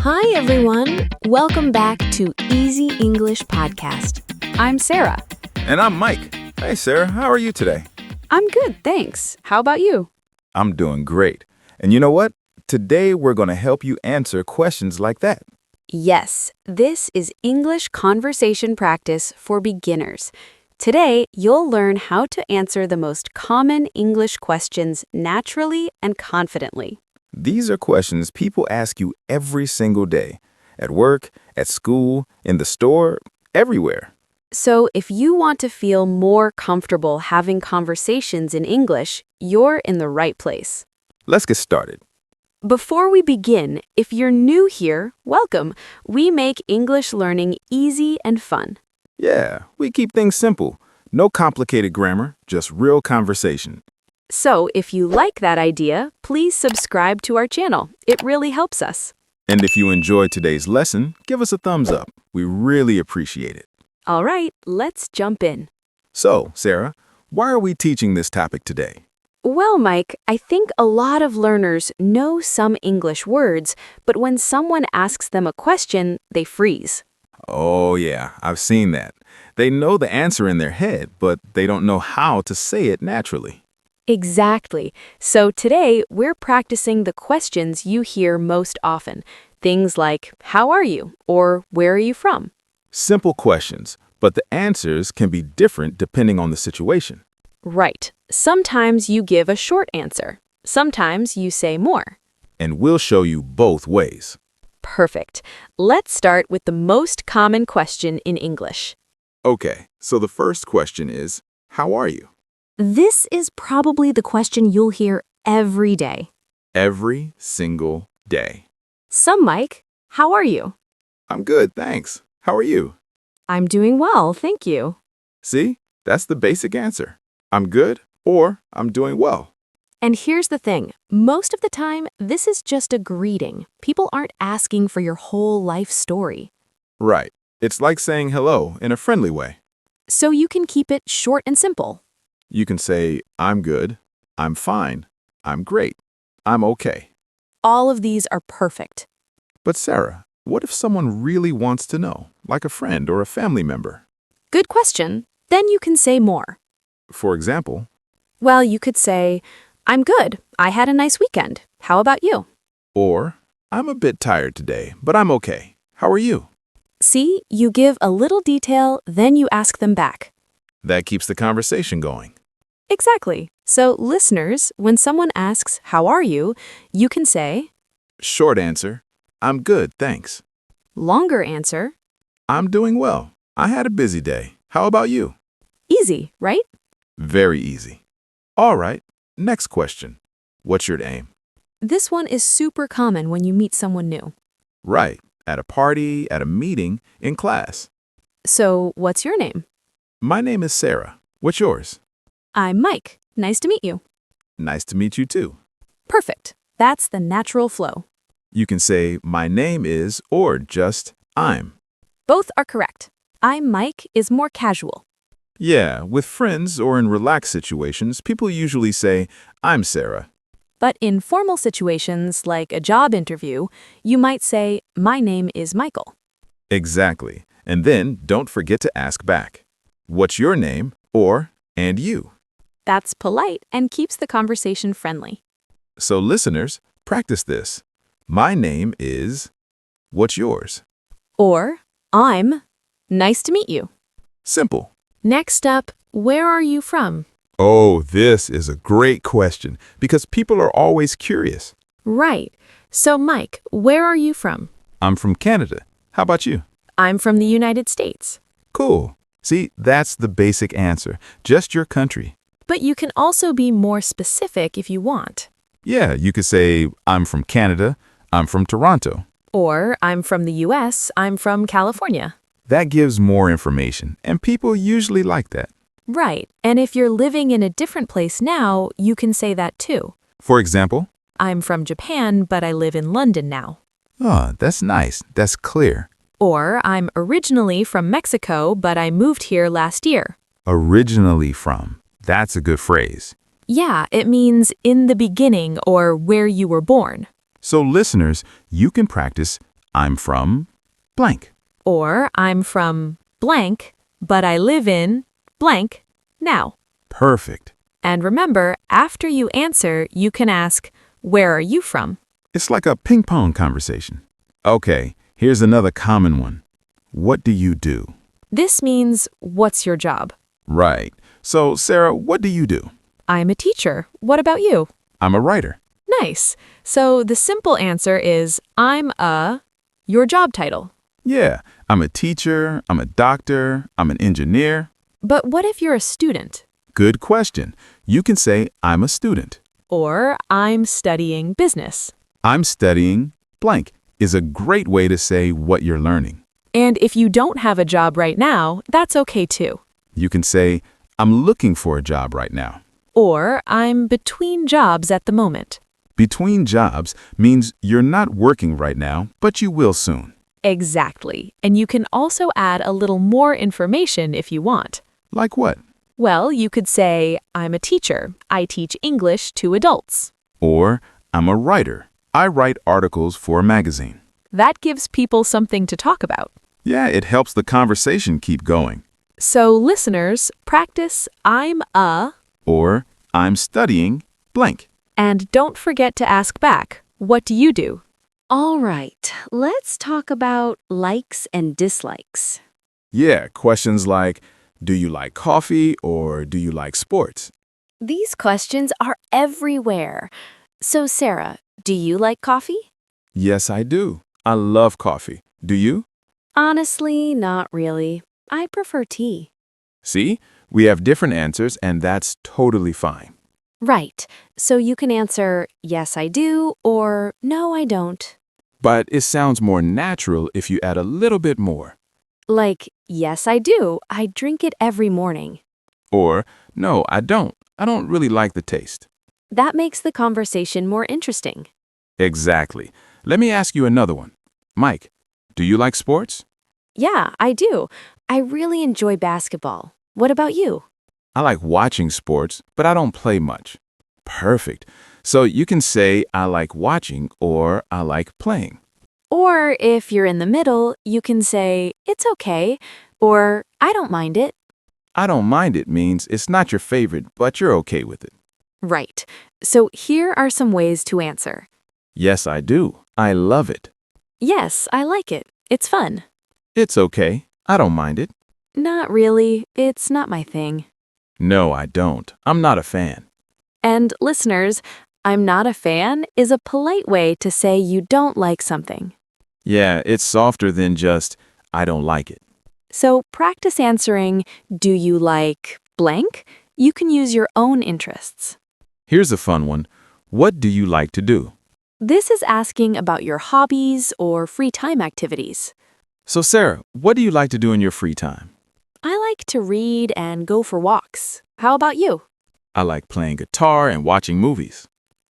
Hi, everyone. Welcome back to Easy English Podcast. I'm Sarah. And I'm Mike. Hey, Sarah, how are you today? I'm good, thanks. How about you? I'm doing great. And you know what? Today we're going to help you answer questions like that. Yes, this is English conversation practice for beginners. Today, you'll learn how to answer the most common English questions naturally and confidently. These are questions people ask you every single day, at work, at school, in the store, everywhere. So if you want to feel more comfortable having conversations in English, you're in the right place. Let's get started. Before we begin, if you're new here, welcome. We make English learning easy and fun. Yeah, we keep things simple. No complicated grammar, just real conversation. So if you like that idea, please subscribe to our channel. It really helps us. And if you enjoyed today's lesson, give us a thumbs up. We really appreciate it. All right, let's jump in. So, Sarah, why are we teaching this topic today? Well, Mike, I think a lot of learners know some English words, but when someone asks them a question, they freeze. Oh, yeah, I've seen that. They know the answer in their head, but they don't know how to say it naturally. Exactly. So today, we're practicing the questions you hear most often. Things like, how are you? Or where are you from? Simple questions, but the answers can be different depending on the situation. Right. Sometimes you give a short answer. Sometimes you say more. And we'll show you both ways. Perfect. Let's start with the most common question in English. Okay, so the first question is, how are you? This is probably the question you'll hear every day. Every single day. So, Mike, how are you? I'm good, thanks. How are you? I'm doing well, thank you. See, that's the basic answer. I'm good or I'm doing well. And here's the thing. Most of the time, this is just a greeting. People aren't asking for your whole life story. Right. It's like saying hello in a friendly way. So you can keep it short and simple. You can say, I'm good, I'm fine, I'm great, I'm okay. All of these are perfect. But Sarah, what if someone really wants to know, like a friend or a family member? Good question. Then you can say more. For example, Well, you could say, I'm good. I had a nice weekend. How about you? or I'm a bit tired today, but I'm okay. How are you? See, you give a little detail, then you ask them back. That keeps the conversation going. Exactly. So, listeners, when someone asks, how are you? You can say, Short answer, I'm good, thanks. longer answer, I'm doing well. I had a busy day. How about you? easy, right? Very easy. All right, next question. What's your name? This one is super common when you meet someone new. Right, at a party, at a meeting, in class. So, what's your name? My name is Sarah. What's yours? I'm Mike. Nice to meet you. Nice to meet you too. Perfect. That's the natural flow. You can say, my name is, or just, I'm. Both are correct. I'm Mike is more casual. Yeah, with friends or in relaxed situations, people usually say, I'm Sarah. But in formal situations, like a job interview, you might say, my name is Michael. Exactly. And then don't forget to ask back. What's your name? Or, and you? That's polite and keeps the conversation friendly. So listeners, practice this. My name is, what's yours? Or, I'm nice to meet you. Simple. Next up, where are you from? Oh, this is a great question because people are always curious. Right. So, Mike, where are you from? I'm from Canada. How about you? I'm from the United States. Cool. See, that's the basic answer. Just your country. But you can also be more specific if you want. Yeah, you could say, I'm from Canada. I'm from Toronto. Or, I'm from the US. I'm from California. That gives more information, and people usually like that. Right. And if you're living in a different place now, you can say that too. For example, I'm from Japan, but I live in London now. oh, that's nice. That's clear. Or, I'm originally from Mexico, but I moved here last year. Originally from. That's a good phrase. Yeah, it means in the beginning or where you were born. So listeners, you can practice, I'm from blank. Or I'm from blank, but I live in blank now. Perfect. And remember, after you answer, you can ask, where are you from? It's like a ping pong conversation. Okay, here's another common one. What do you do? This means, what's your job? Right. So, Sarah, what do you do? I'm a teacher. What about you? I'm a writer. Nice. So the simple answer is, your job title. Yeah, I'm a teacher, I'm a doctor, I'm an engineer. But what if you're a student? Good question. You can say, I'm a student. Or I'm studying business. I'm studying blank is a great way to say what you're learning. And if you don't have a job right now, that's okay too. You can say, I'm looking for a job right now. Or I'm between jobs at the moment. Between jobs means you're not working right now, but you will soon. Exactly. And you can also add a little more information if you want. Like what? Well, you could say, I'm a teacher. I teach English to adults. Or, I'm a writer. I write articles for a magazine. That gives people something to talk about. Yeah, it helps the conversation keep going. So, listeners, practice I'm a, Or, I'm studying blank. and don't forget to ask back, what do you do? All right, let's talk about likes and dislikes. Yeah, questions like, do you like coffee or do you like sports? These questions are everywhere. So, Sarah, do you like coffee? Yes, I do. I love coffee. Do you? Honestly, not really. I prefer tea. See, we have different answers and that's totally fine. Right. So you can answer, yes, I do, or no, I don't. But it sounds more natural if you add a little bit more. Like, yes, I do. I drink it every morning. Or, no, I don't. I don't really like the taste. That makes the conversation more interesting. Exactly. Let me ask you another one. Mike, do you like sports? Yeah, I do. I really enjoy basketball. What about you? I like watching sports, but I don't play much. Perfect. So you can say I like watching or I like playing. Or if you're in the middle, you can say, it's okay, or I don't mind it. I don't mind it means it's not your favorite, but you're okay with it. Right. So here are some ways to answer. Yes, I do. I love it. Yes, I like it. It's fun. It's okay. I don't mind it. Not really. It's not my thing. No, I don't. I'm not a fan. And listeners, I'm not a fan is a polite way to say you don't like something. Yeah, it's softer than just, I don't like it. So practice answering, do you like blank? You can use your own interests. Here's a fun one. What do you like to do? This is asking about your hobbies or free time activities. So, Sarah, what do you like to do in your free time? I like to read and go for walks. How about you? I like playing guitar and watching movies.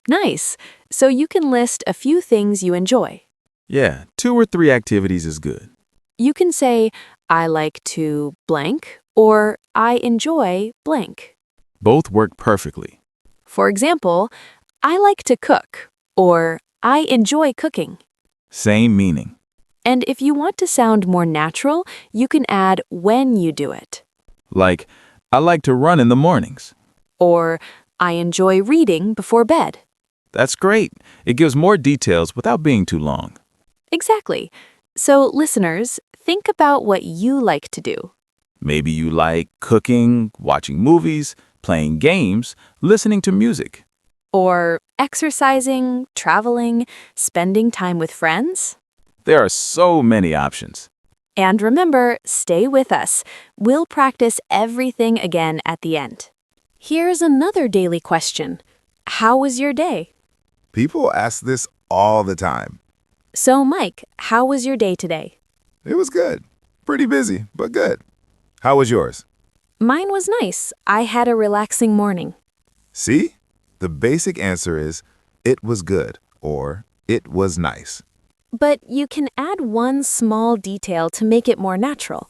Nice. So you can list a few things you enjoy. Yeah, 2 or 3 activities is good. You can say, I like to blank, or I enjoy blank. Both work perfectly. For example, I like to cook, or I enjoy cooking. Same meaning. And if you want to sound more natural, you can add when you do it. Like, I like to run in the mornings. Or I enjoy reading before bed. That's great. It gives more details without being too long. Exactly. So, listeners, think about what you like to do. Maybe you like cooking, watching movies, playing games, listening to music. Or exercising, traveling, spending time with friends. There are so many options. And remember, stay with us. We'll practice everything again at the end. Here's another daily question. How was your day? People ask this all the time. So, Mike, how was your day today? It was good. Pretty busy, but good. How was yours? Mine was nice. I had a relaxing morning. See? The basic answer is, it was good or it was nice. But you can add one small detail to make it more natural.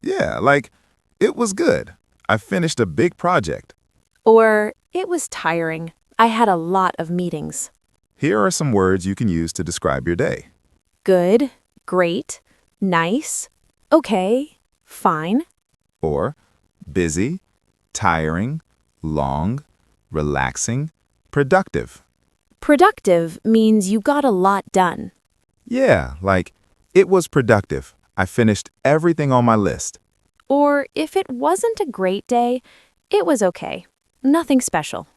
Yeah, like, it was good. I finished a big project. Or, it was tiring. I had a lot of meetings. Here are some words you can use to describe your day. Good, great, nice, okay, fine. Or busy, tiring, long, relaxing, productive. Productive means you got a lot done. Yeah, like, it was productive. I finished everything on my list. Or if it wasn't a great day, it was okay. Nothing special.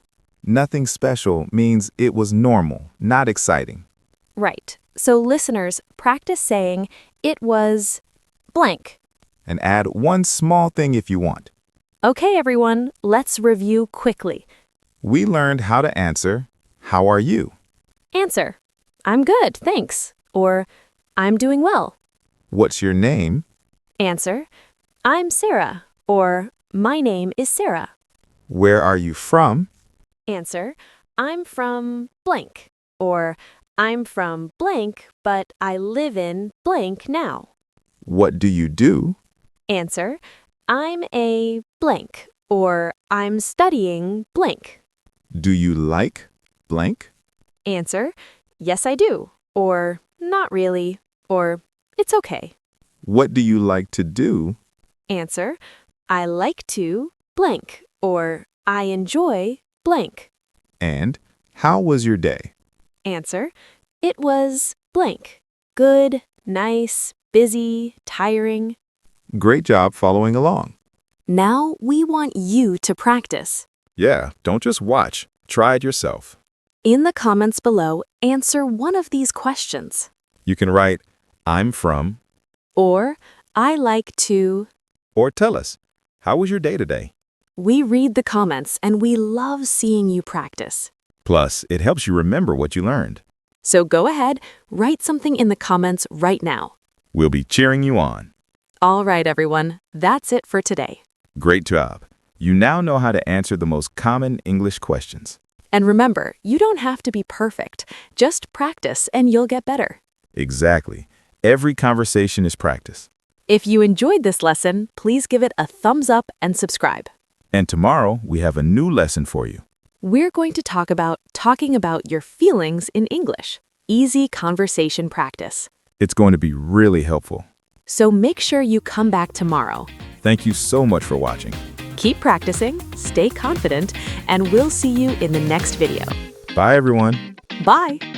Nothing special means it was normal, not exciting. Right. So listeners, practice saying, it was blank. And add one small thing if you want. Okay, everyone, let's review quickly. We learned how to answer, "How are you?" Answer, I'm good, thanks. Or, I'm doing well. What's your name? Answer, I'm Sarah. Or, my name is Sarah. Where are you from? Answer, I'm from blank. Or, I'm from blank, but I live in blank now. What do you do? Answer, I'm a blank. Or, I'm studying blank. Do you like blank? Answer, yes, I do. Or, not really. Or, it's okay. What do you like to do? Answer, I like to blank. Or, I enjoy blank. And how was your day? Answer, it was blank. Good, nice, busy, tiring. Great job following along. Now we want you to practice. Yeah, don't just watch. Try it yourself. In the comments below, answer one of these questions. You can write, I'm from, Or, I like to. or tell us, how was your day today? We read the comments and we love seeing you practice. Plus, it helps you remember what you learned. So go ahead, write something in the comments right now. We'll be cheering you on. All right, everyone, that's it for today. Great job. You now know how to answer the most common English questions. And remember, you don't have to be perfect. Just practice and you'll get better. Exactly. Every conversation is practice. If you enjoyed this lesson, please give it a thumbs up and subscribe. And tomorrow, we have a new lesson for you. We're going to talk about talking about your feelings in English. Easy conversation practice. It's going to be really helpful. So make sure you come back tomorrow. Thank you so much for watching. Keep practicing, stay confident, and we'll see you in the next video. Bye, everyone. Bye!